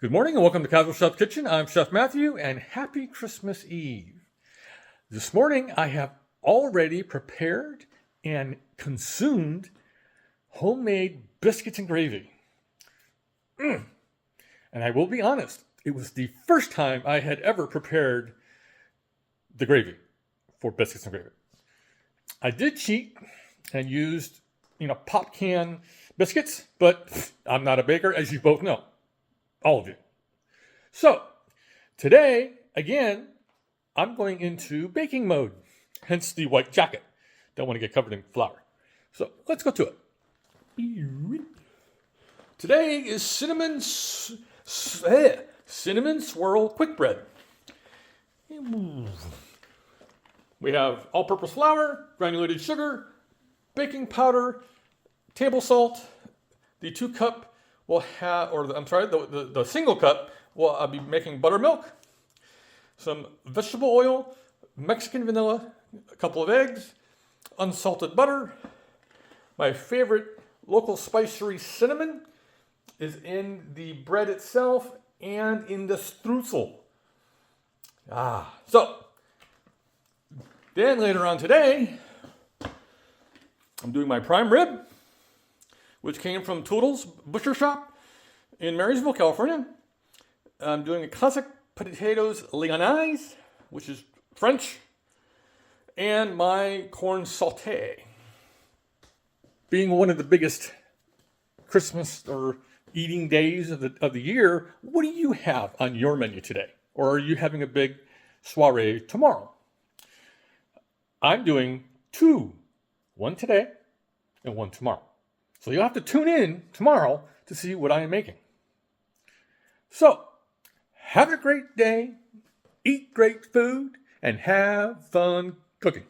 Good morning and welcome to Casual Chef's Kitchen. I'm Chef Matthew and happy Christmas Eve. This morning I have already prepared and consumed homemade biscuits and gravy. And I will be honest, it was the first time I had ever prepared the gravy for biscuits and gravy. I did cheat and used, pop can biscuits, but I'm not a baker, as you both know. All of you. So, today, again, I'm going into baking mode, hence the white jacket. Don't want to get covered in flour. So, let's go to it. Today is cinnamon swirl quick bread. We have all-purpose flour, granulated sugar, baking powder, table salt. The 2-cup will have, the single cup will I'll be making buttermilk, some vegetable oil, Mexican vanilla, a couple of eggs, unsalted butter. My favorite local spicery cinnamon is in the bread itself and in the streusel. So then later on today, I'm doing my prime rib, which came from Toodle's Butcher Shop in Marysville, California. I'm doing a classic potatoes Lyonnaise, which is French, and my corn sauté. Being one of the biggest Christmas or eating days of the year, what do you have on your menu today? Or are you having a big soiree tomorrow? I'm doing 2, one today and one tomorrow. So you'll have to tune in tomorrow to see what I am making. So, have a great day, eat great food, and have fun cooking.